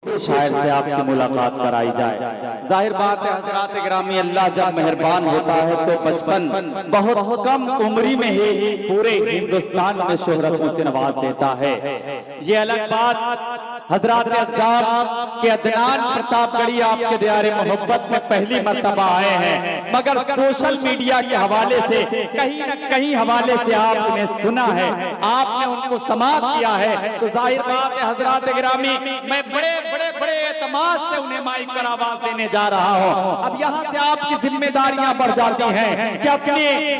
शायर से आपकी मुलाकात कराई जाए। जाहिर बात है हजरात गिरामी, अल्लाह जब मेहरबान होता है तो बचपन बहुत कम उम्री में ही पूरे हिंदुस्तान में शोहरतों से नवाज देता है। ये अलग बात हजरात अज़्ज़ाब के अदनान प्रतापगढ़ी आपके दियारे मोहब्बत में पहली मर्तबा आए हैं, मगर सोशल मीडिया के हवाले से कहीं न कहीं हवाले से आपने सुना है, आपने उनको समाप्त किया है। तो जाहिर बात है हजरात गिरामी, मैं बड़े एतमाद से उन्हें माइक पर आवाज देने जा रहा हूँ। अब यहाँ से आपकी जिम्मेदारियां बढ़ जाती हैं कि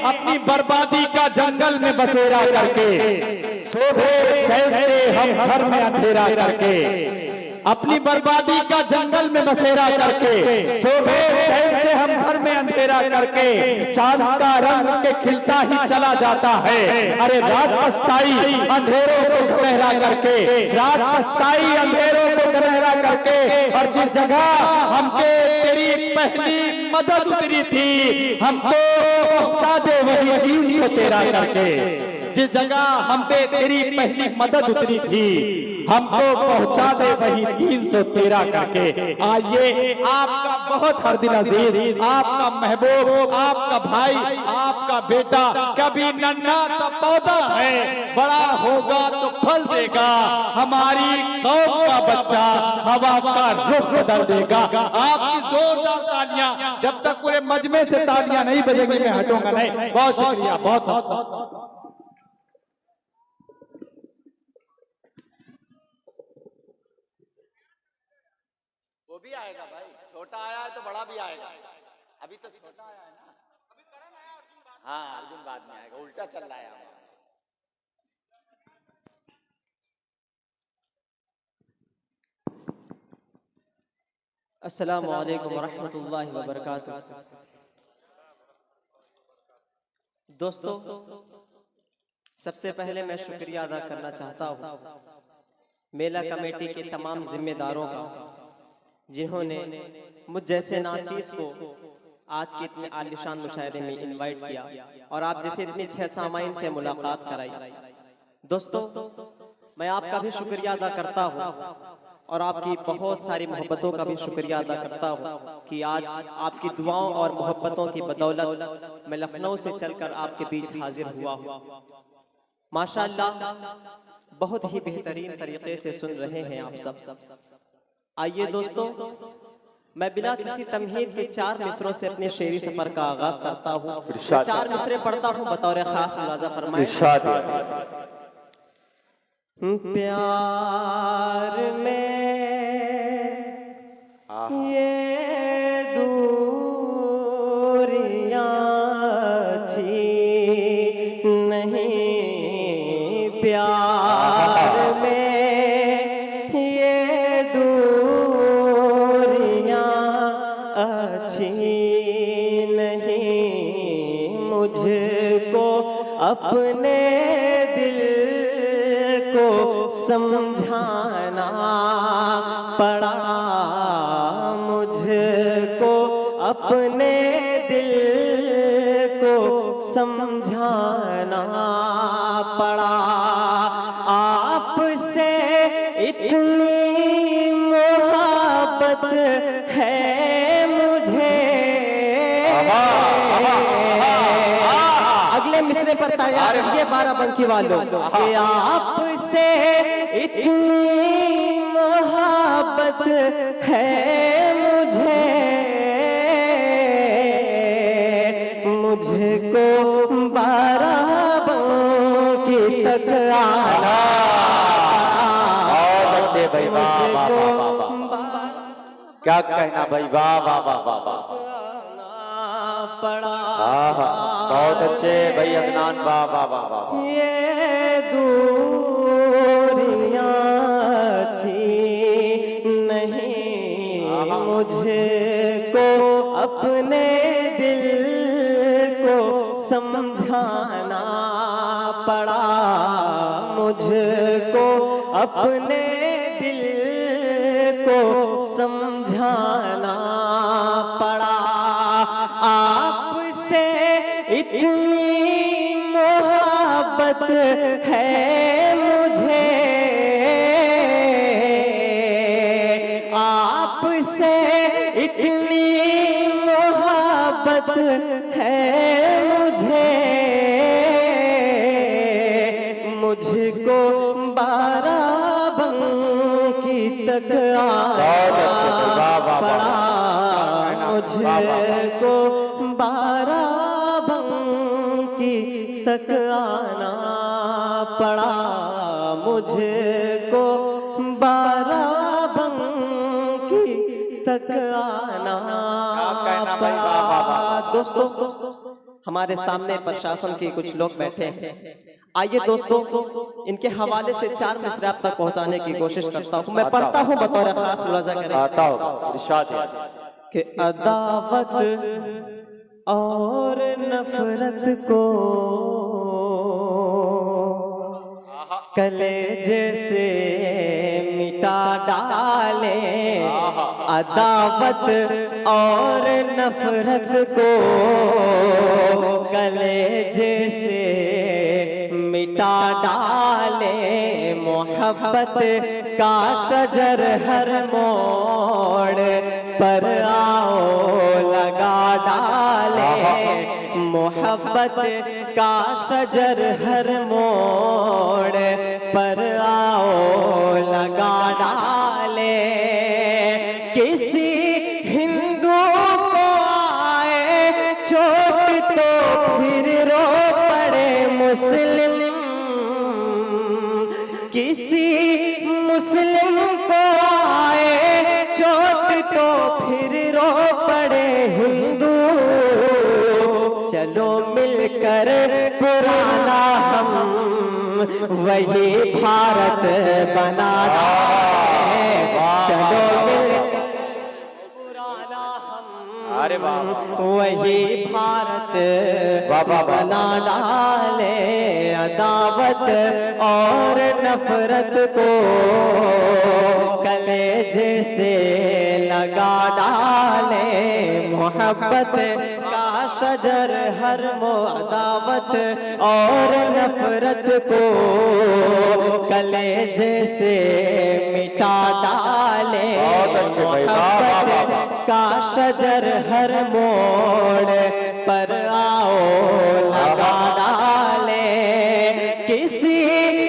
अपनी बर्बादी का जंगल में बसेरा करके, सोते चलते हम घर में अंधेरा करके, अपनी बर्बादी का जंगल में बसेरा करके, सोते चलते हम घर में अंधेरा करके, चांद का रंग के खिलता ही चला जाता है। अरे रात पछताई अंधेरों को गहरा करके, रात पछताई अंधेरों को गहरा करके, और जिस जगह हमके तेरी पहली मदद उतरी थी, हमको पहुंचा दे वही 313 करके। जिस जगह हम पे तेरी पहली मदद उतरी थी, हमको पहुंचा दे वही 313 करके। आइए आपका बहुत हर दिल अजीज, आपका महबूब, आपका भाई, आपका बेटा कभी नन्हा सा पौधा है, बड़ा होगा तो फल देगा। हमारी कौम का बच्चा हवा का रुख बदल देगा। आपकी जोरदार तालियां, जब तक पूरे मजमे से तालियां नहीं बजेंगी मैं हटूंगा नहीं। बहुत शुक्रिया, बहुत वो भी आएगा भाई, छोटा आया है तो बड़ा भी आएगा। अभी तो छोटा आया है ना, अभी करण आया, अर्जुन बाद में। हाँ, अर्जुन बाद में आएगा, उल्टा चल रहा है। अस्सलामु अलैकुम वरहमतुल्लाहि वबरकातुह। दोस्तों, सबसे पहले मैं शुक्रिया अदा करना चाहता हूँ मेला कमेटी के तमाम जिम्मेदारों का, जिन्होंने मुझ जैसे नाचीज को आज के इतने आलिशान मुशायरे में इनवाइट किया और आप जैसे इतनी छह सामाइन से मुलाकात कराई। दोस्तों, मैं आपका भी शुक्रिया अदा करता हूँ और आपकी बहुत सारी मोहब्बतों का भी शुक्रिया अदा करता हूँ कि आज आपकी दुआओं और मोहब्बतों की बदौलत मैं लखनऊ से चलकर आपके बीच हाजिर हुआ हूँ। माशाअल्लाह, बहुत ही बेहतरीन तरीके से सुन रहे हैं आप सब। आइए दोस्तों, मैं बिना किसी तमहीद के 4 मिसरों से अपने शेरी सफर का आगाज करता हूँ। 4 मिसरे पढ़ता हूँ, बतौर खास मुलाजा फरमाएं। प्यार में ये दूरियां थी नहीं, प्यार में ये दूरियां अच्छी नहीं, मुझको अपने दिल को समझाना पड़ा, मुझको अपने दिल को समझाना पड़ा। आपसे इतनी मोहब्बत है मुझे, अगले मिसरे पर तैयार रहिए 12 बंकी वालों, कि आपसे इतनी मोहब्बत है मुझे, मुझको 12 बंकी तक आना। बच्चे भाई, वाह क्या कहना भाई, वाह वाह वाह वाह वाह, पड़ा। बहुत अच्छे भाई अदनान, वाह वाह वाह वाह। ये दूरियां थी नहीं, मुझको अपने दिल को समझाना पड़ा, मुझको अपने दिल को समझाना पड़ा। आपसे इतनी मोहब्बत है मुझे, आपसे इतनी मोहब्बत है मुझको बाराबंकी तक आना पड़ा, मुझको बाराबंकी तक आना पड़ा, मुझको बाराबंकी तक आना पड़ा। दोस्तों, हमारे सामने प्रशासन के कुछ लोग बैठे हैं। आइए दोस्तों, इनके हवाले से 4 मिसरे आप तक पहुंचाने की कोशिश करता हूं। मैं पढ़ता हूं, बतौर खास मुलाजा करें कि अदावत और नफरत को कलेजे से मिटा डाले, अदावत और नफरत को कलेजे से मिटा डाले, मोहब्बत का शजर हर मोड़ पर आओ लगा डाले, मोहब्बत का शजर हर मोड़ पर आओ लगा डाले। किसी हिंदू को आए चोट तो फिर रो पड़े मुस्लिम, किसी मुस्लिम को आए चोट तो फिर रो पड़े हिंदू। चलो मिलकर पुराना हम वही भारत बना डाले, चलो मिलकर पुराना हम वही भारत बना डाले, अदावत और नफरत को कलेजे से लगा डाले, मोहब्बत का शजर हर अदावत और नफरत को कलेजे से मिटा डाले, मोहब्बत का शजर हर मोड़ पर आओ लगा डाले। किसी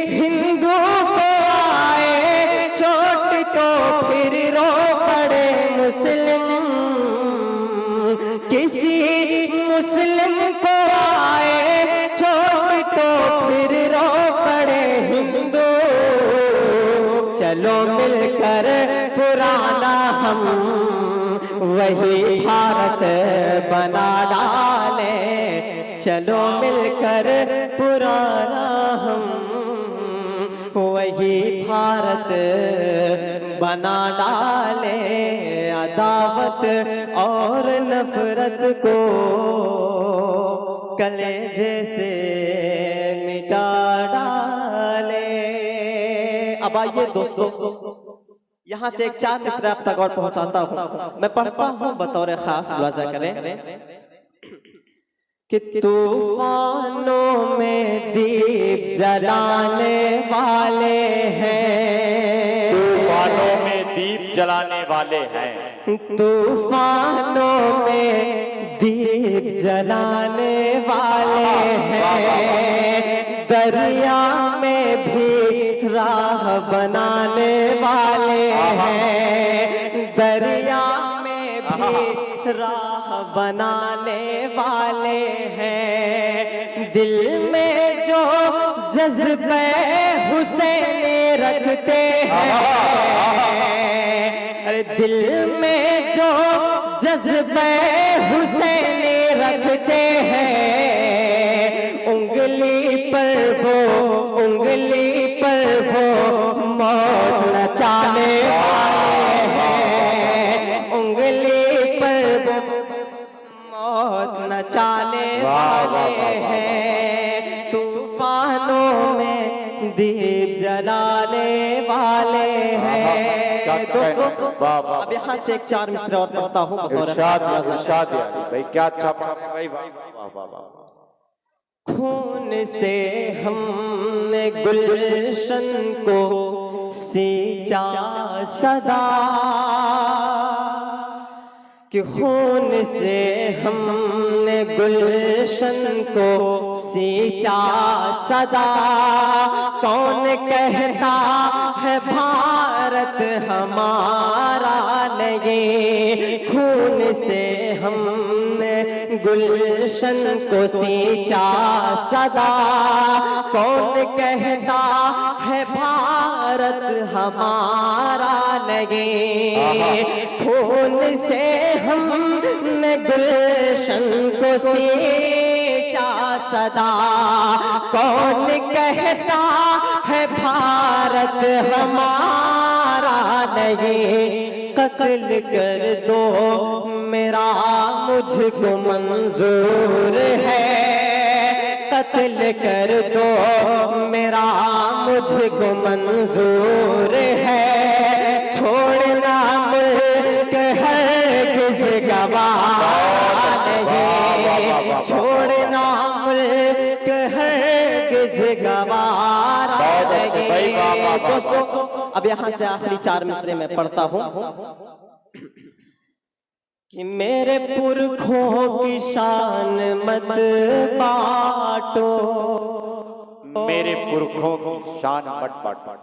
हिंदू को आए चोट तो फिर रो पड़े मुस्लिम, किसी मुस्लिम को आए चोट तो फिर रो पड़े हिंदू। चलो मिलकर पुराना हम वही भारत बना डाले, चलो मिलकर पुराना हम वही भारत बना डाले, अदावत और नफरत को कलेजे से मिटा डाले। अब आइए दोस्तों, यहाँ से एक 4 मिसरे आप तक और पहुंचाता हूँ। मैं पढ़ता हूँ, बतौर खास मुलाजा करें कि तूफानों में दीप जलाने वाले हैं, तूफानों में दीप जलाने वाले हैं, तूफानों में दीप जलाने वाले हैं, दरिया में भी राह बनाने वाले हैं, दरिया में भी राह बनाने वाले हैं, दिल में जो जज्बे हुसैनी रखते हैं, अरे दिल में जो जज्बे हुसैनी रखते हैं, उंगली पर वो मौत नचाने वाले हैं, उंगली पर वो मौत नचाने वाले हैं, तूफानों में दीप जलाने वाले हैं। दोस्तों, अब यहाँ से एक 4 मिसरे और पढ़ता हूँ। भाई क्या अच्छा भाई, खून से हमने गुलशन को सींचा सदा, कि खून से हमने गुलशन को सींचा सदा, कौन कहता है भारत हमारा नहीं। खून से हमने गुलशन को सींचा सदा, कौन कहता है भारत हमारा नहीं। खून से हमने गुलशन को सींचा सदा, कौन कहता है भारत हमारा नहीं। कत्ल कर दो मेरा मुझको मंजूर है, कत्ल कर दो मेरा मुझको मंजूर है। छोड़ना मुल्क हरगिज़ गवारा नहीं, छोड़ना मुल्क हरगिज़ गवारा नहीं। दोस्तों अब यहाँ से आखिरी 4 मिसरे में पढ़ता हूँ कि मेरे पुरखों की शान मत बांटो, मेरे पुरखों की शान मत बांटो,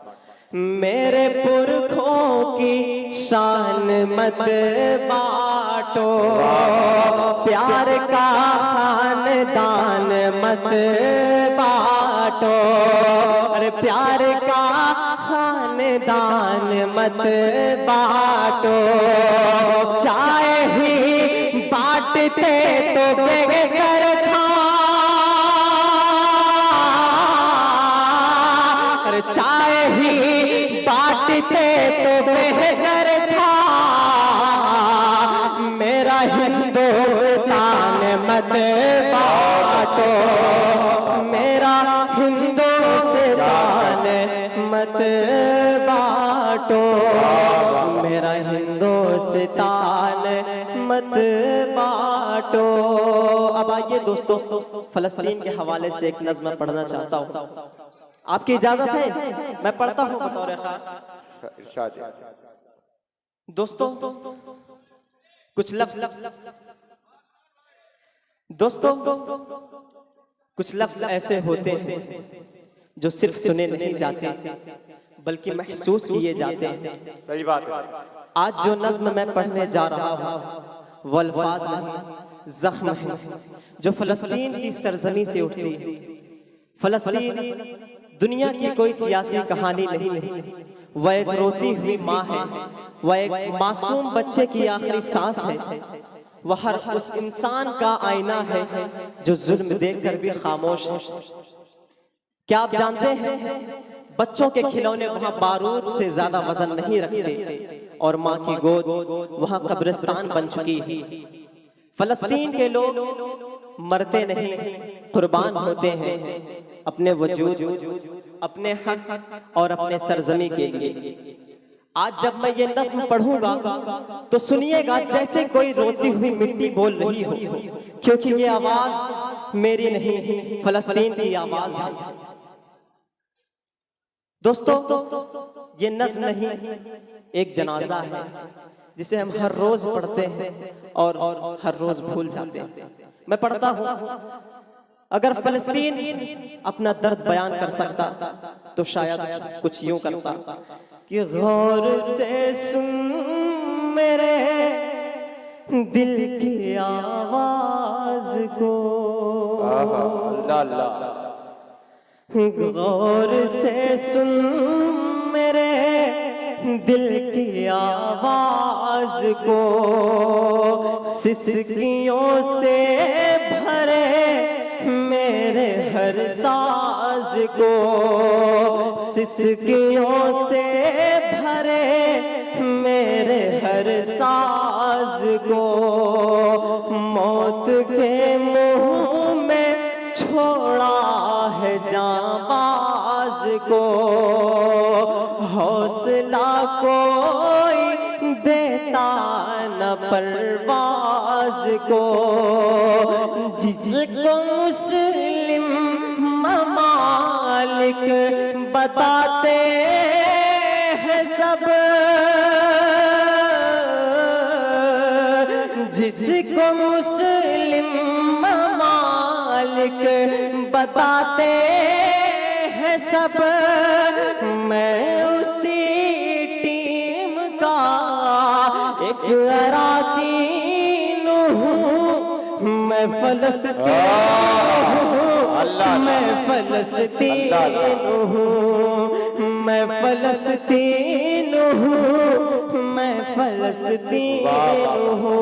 मेरे पुरखों की शान मत बांटो। प्यार का खानदान मत बांटो, अरे प्यार का खानदान मत बांटो। चाहे ही बांटते तो बेघर था, अरे चाहे ही बांटते तो बेघर था। मेरा हिंदुस्तान मत बांटो, मेरा हिंदुस्तान मत बांटो, मेरा हिंदुस्तान मत बांटो। अब आइए दोस्तों फलस्तीन के हवाले से एक नज़्म पढ़ना चाहता हूँ, आपकी इजाजत है? मैं पढ़ता हूँ बतौर खास। दोस्तों कुछ लफ्ज़, दोस्तों कुछ लफ्ज़ ऐसे होते हैं जो सिर्फ सुने नहीं जाते बल्कि महसूस किए जाते हैं। सही बात है। आज जो नज़्म मैं पढ़ने जा रहा हूँ वो अल्फाज ज़ख्म है जो फलस्तीन की सरजमी से उठती है। फलस्तीन दुनिया की कोई सियासी कहानी नहीं है, वह एक रोती हुई माँ है, वह एक मासूम बच्चे की आखिरी सांस है, वह हर उस इंसान का आईना है जो जुल्म देखकर भी खामोश है। क्या आप जानते हैं बच्चों के खिलौने वहां बारूद से ज्यादा वजन नहीं रखते और माँ की गोद वहां कब्रिस्तान बन चुकी है। फलस्तीन के लोग मरते नहीं, कुर्बान होते हैं अपने वजूद, अपने हक और अपने सरजमी के लिए। आज जब मैं ये नज़्म पढ़ूंगा तो सुनिएगा जैसे कोई रोती हुई मिट्टी बोल रही हो, क्योंकि ये आवाज मेरी नहीं, फलस्तीन की आवाज है। दोस्तों ये नज़्म नहीं, एक जनाजा है जिसे हम हर रोज पढ़ते हैं और हर रोज भूल जाते हैं। मैं पढ़ता हूँ, अगर फलस्तीन अपना दर्द बयान कर सकता तो शायद कुछ यूं करता कि गौर से सुन मेरे दिल की आवाज को, गौर से सुन मेरे दिल की आवाज को, सिसकियों से भरे मेरे हर साज को, सिसकियों से भरे मेरे हर साज को, मौत के मुंह में छोड़ा है जांबाज को, हौसला कोई देता न परवाज को, जिसको मुस्लिम ममालिक बताते हैं सब, जिसको मुस्लिम ममालिक बताते हैं सब, मैं उसी टीम का एक अराकीन हूँ। मैं फलस्तीन हूँ, मैं फलस्तीन हूँ, मैं फलस्तीन हूँ, मैं फलस्तीन हूँ।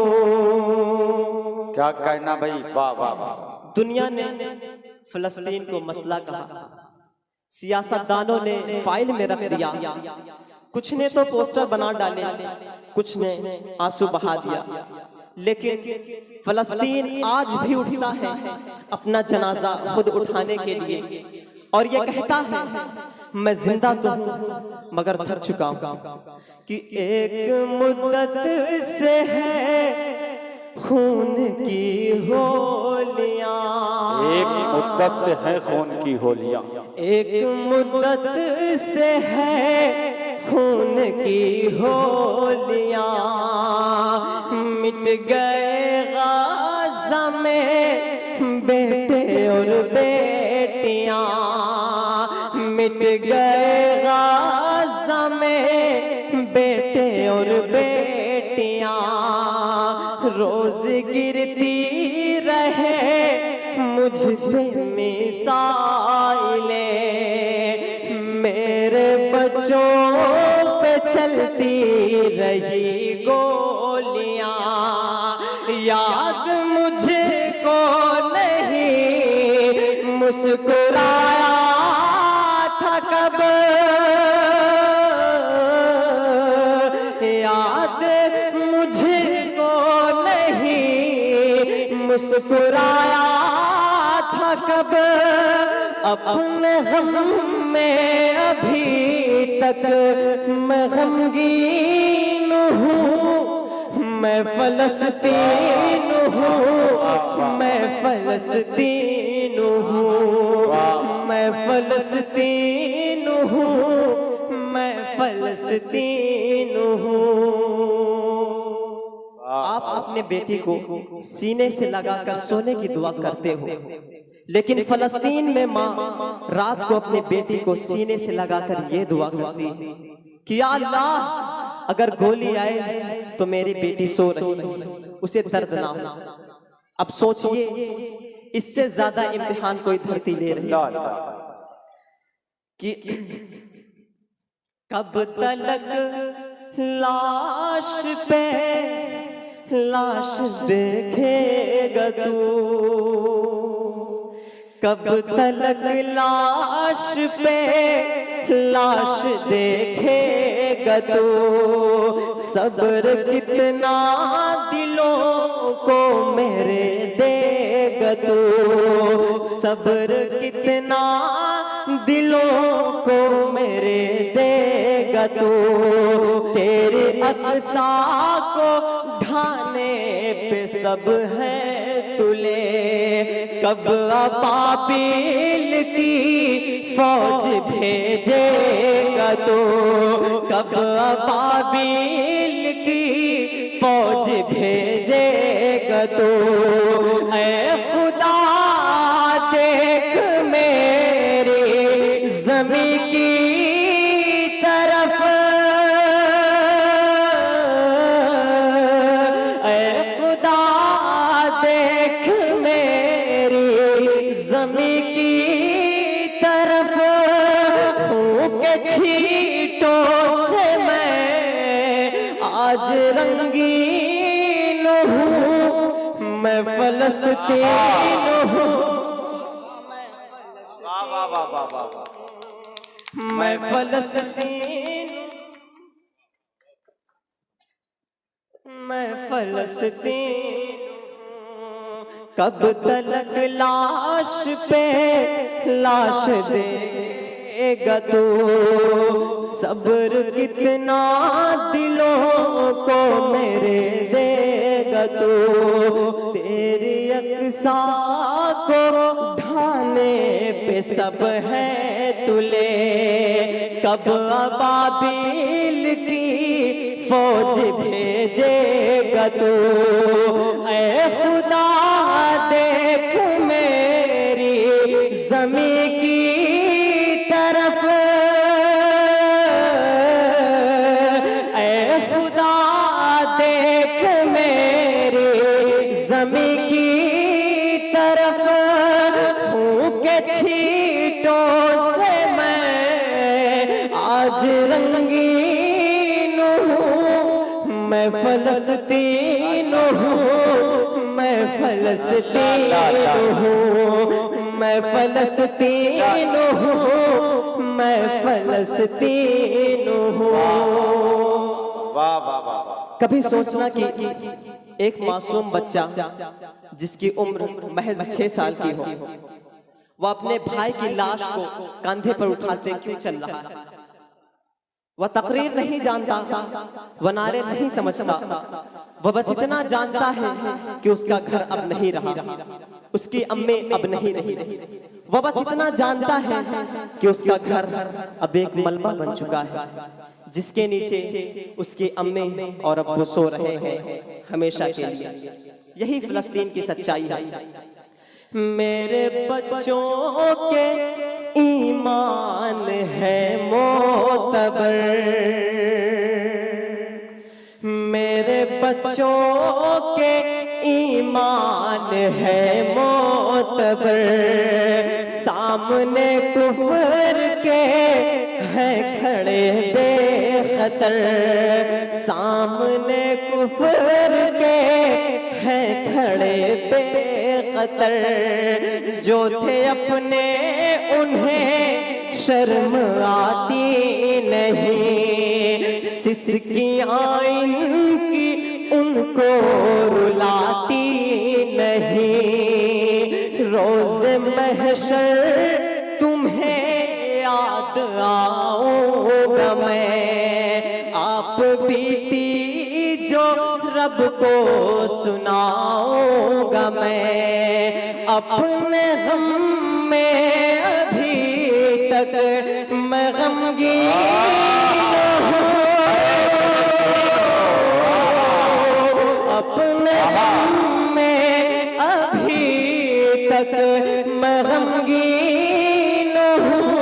क्या कहना भाई, वाह वाह वाह। दुनिया ने फलस्तीन को मसला कहा, सियासतदानों ने फाइल में रख दिया, कुछ ने तो पोस्टर बना डाले, कुछ ने आंसू बहा दिया, लेकिन फलस्तीन आज भी उठता है अपना जनाजा खुद उठाने के लिए, और ये कहता है मैं जिंदा तो हूँ मगर थक चुका हूँ। कि एक मुद्दत से है खून की होलियां, एक मुद्दत से है खून की होलियां, एक मुद्दत से है खून की होलियां। मिट गए गाज़ा में बेटे और बेटियां, मिट गए गाज़ा में बेटे और बेटियां। रोज गिरती रहे मुझ पे मिसाइलें, मेरे बच्चों पे चलती रही गोलियां। याद मुझको नहीं मुस्कुराया था कब, याद मुझको नहीं मुस्कुराया था कब। अपने गम में अभी तक मैं गमगीन हूँ, मैं फलस्तीन हूँ, मैं फलस्तीन हूँ, मैं फलस्तीन हूँ, मैं फलस्तीन हूँ। आप अपने बेटी को सीने से लगाकर सोने की दुआ करते हो, लेकिन फलस्तीन में माँ रात को अपनी बेटी को सीने से लगाकर ये दुआ करती है कि या अल्लाह अगर गोली आए तो मेरी बेटी सो रही है, उसे दर्द ना हो। अब सोचिए इससे ज्यादा इम्तिहान कोई धरती ले रही है कि कब तलक लाश पे लाश देखेगा तू, कब तलक लाश पे लाश देखेगा तू। सब्र कितना दिलों को मेरे देगा तू, सब्र कितना दिलों को मेरे देगा तू। तेरे अक्सा को ढाने पे सब है तुले, कब अबाबिल की फौज भेजेगा तू, कब अबाबिल की फौज भेजेगा तू। ऐ खुदा देख मेरी ज़मीं की तरफ, ऐ खुदा देख मेरी ज़मीं की तरफ। खून के छींटों से मैं आज रंगीन हूँ, मैं फलस्तीन हूँ, वाह वाह वाह वाह वाह। मैं फलस्तीन, मैं फलस्तीन। कब तलक लाश पे लाश देगा तू, सब्र कितना दिलों को मेरे देगा तू। तेरी अक्सा को ढाने पे सब है तुले, कब अबाबिल की फौज भेजेगा तू। ऐ खुदा देख मेरी ज़मीं की तरफ, ऐ खुदा देख मेरी ज़मीं की तरफ। खून के छींटों से मैं आज रंगीन हूँ, मैं फलस्तीन हूँ, मैं फलस्तीन हूँ, मैं फलस्तीन हूँ, मैं फलस्तीन हूँ। वाह वाह वाह वाह। कभी सोचना कि एक मासूम बच्चा जिसकी उम्र महज 6 साल की हो, वो अपने भाई की लाश को कंधे पर उठाते क्यों चल रहा है? वह तकरीर नहीं जानता, वह नारे नहीं समझता, वह बस इतना जानता है कि उसका घर अब नहीं रहा, उसकी अम्मी अब नहीं रही। वह बस इतना जानता है कि उसका घर अब एक मलबा बन चुका है, जिसके नीचे उसकी अम्मी और अब्बू सो रहे हैं हमेशा के लिए। यही फिलिस्तीन की सच्चाई है। मेरे बच्चों के ईमान है मोतबर, मेरे बच्चों के ईमान है मोतबर। सामने कुफ्र के हैं खड़े बेखतर, सामने कुफ्र के हैं खड़े बेखतर। जो थे अपने उन्हें शर्म आती नहीं, सिसकियां इनकी उनको रुलाती नहीं। रोज़ महशर तुम्हें याद आऊंगा मैं, आप बीती जो रब को सुनाऊंगा मैं। अपने गम में अभी तक मैं गमगीन हूँ, अपने गम में अभी तक मैं गमगीन हूँ।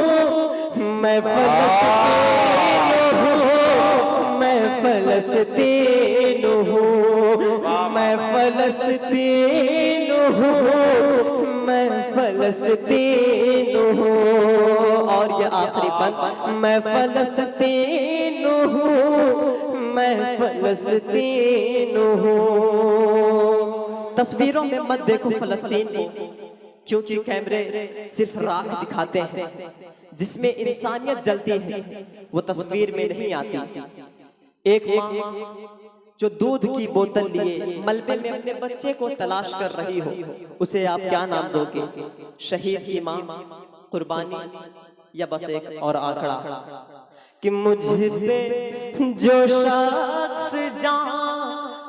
मैं फलस्तीन हूँ, मैं फलस्तीन हूँ, मैं फलस्तीन हूँ, मैं फलस्तीन हूँ। और ये आखिरी बंद, मैं फलस्तीन हूँ, मैं फलस्तीन हूँ। तस्वीरों में मत देखो फलस्तीन को, क्योंकि कैमरे सिर्फ राख दिखाते हैं, जिसमें इंसानियत जलती है वो तस्वीर में नहीं आती। एक माँ जो दूध की बोतल लिए मलबे में अपने बच्चे को तलाश कर रही हो, उसे आप क्या नाम दोगे? शहीद की माँ, कुर्बानी, या बस एक और आंकड़ा? कि मुझ पे जो शख्स जान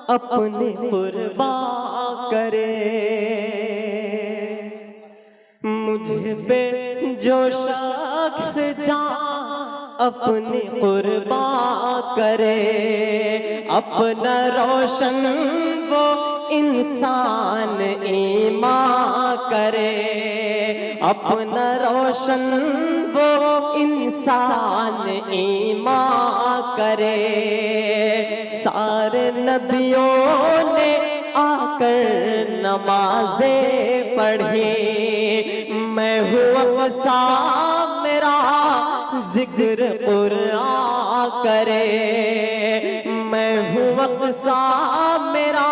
अपने कुर्बान करे, मुझ पे जो शख्स जान अपने कुर्बान करे, अपना रोशन वो इंसान ईमान करे, अपना रोशन वो इंसान ईमान करे। सारे नबियों ने आकर नमाजें पढ़ी, मैं हूँ अक़सा मेरा जिक्र कुरान करे, मैं हूँ अक़सा मेरा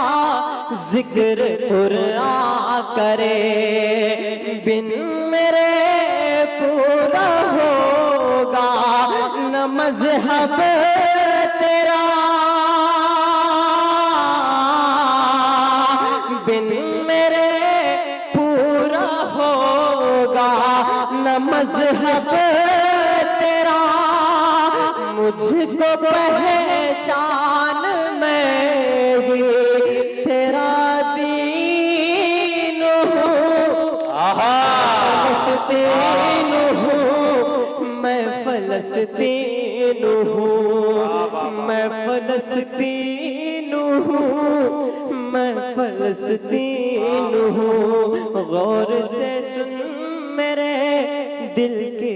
जिक्र कुरान करे। बिन मेरे पूरा होगा न मज़हब तेरा, बिन मेरे पूरा होगा न मज़हब तेरा। मुझको पहचान मैं ही तेरा दीन हूँ, फलस्तीन हूँ, मैं फलस्तीन हूँ, मैं फलस्तीन हूँ, मैं फलस्तीन हूँ। गौर से सुन मेरे दिल की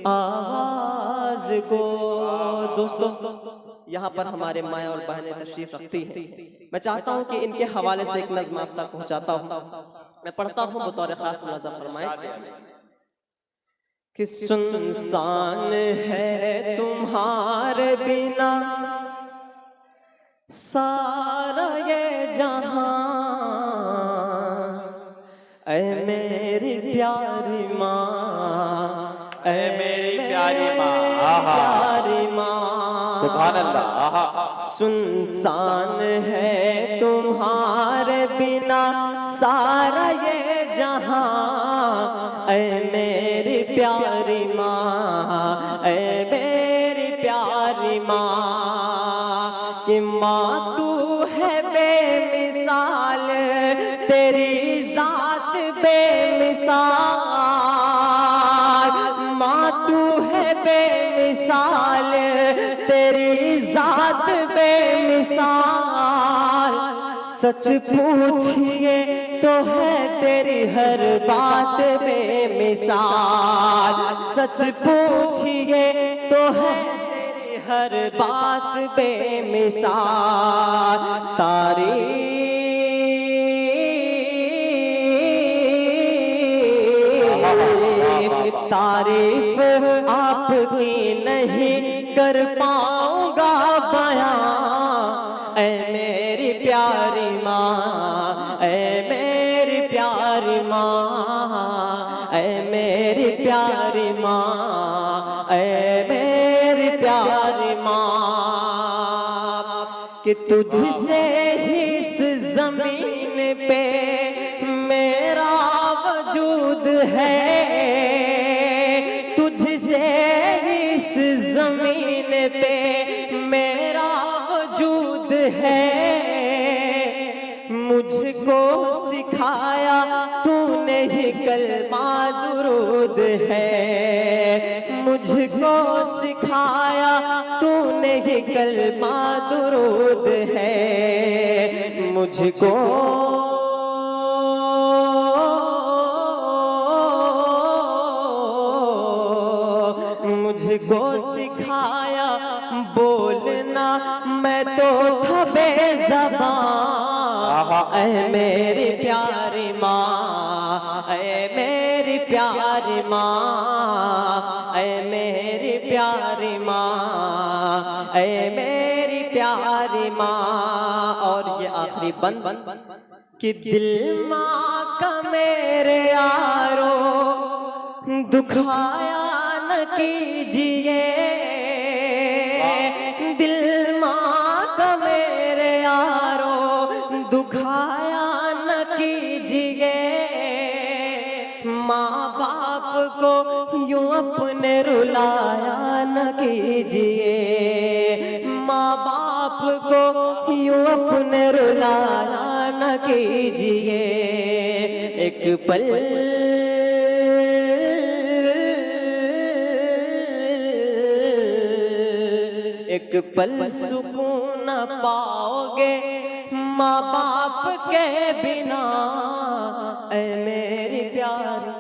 आवाज को। दोस्तों, यहाँ पर हमारे माँ और बहनें तशरीफ रखती हैं। मैं चाहता हूँ कि इनके हवाले से एक नज़्म आप तक पहुँचाता हूँ। मैं पढ़ता हूँ, बतौर खास मुलाज़ा फरमाएं कि सुनसान है तुम्हारे बिना सारा ये जहां, ऐ मेरी प्यारी माँ, ऐ मेरी प्यारी माँ, प्यारी माँ। सुभान अल्लाह। सुनसान है तुम्हारे बिना सारा ये जहां, ऐ मेरी प्यारी माँ, ऐ मेरी प्यारी माँ। कि माँ तू है बेमिसाल, तेरी जात बेमिसाल। माँ तू है बेमिसाल, तेरी जात बेमिसाल। सच पूछिए तो है तेरी हर बात बेमिसाल। सच पूछिए तो है तेरी हर बात बेमिसाल। तारीफ आपकी नहीं कर पाऊंगा बयां, ऐ मेरी प्यारी माँ, ऐ मेरी प्यारी माँ, ऐ मेरी प्यारी माँ, ऐ मेरी प्यारी माँ। कि तुझसे ही इस जमीन पे मेरा वजूद है, तुझसे इस जमीन पे मेरा वजूद है। मुझको सिखाया तूने ही कलमा दुरूद है, मुझको सिखाया तूने ही कलमा दुरूद है। मुझको सिखाया बोलना, मैं तो था बेज़बान। ऐ मेरी प्यारी माँ, ऐ मेरी प्यारी माँ, ऐ मेरी प्यारी माँ, ऐ मेरी प्यारी माँ। और ये आखिरी बंद कि दिल माँ का मेरे यारो दुखाया न कीजिए, दिल माँ का मेरे यारो दुखाया न कीजिए। माँ बाप को यूं अपने रुलाया न कीजिए, माँ बाप को यूं अपने रुलाया न कीजिए। एक पल एक पल सुकून न पाओगे माँ बाप के बिना, ऐ मेरी प्यारी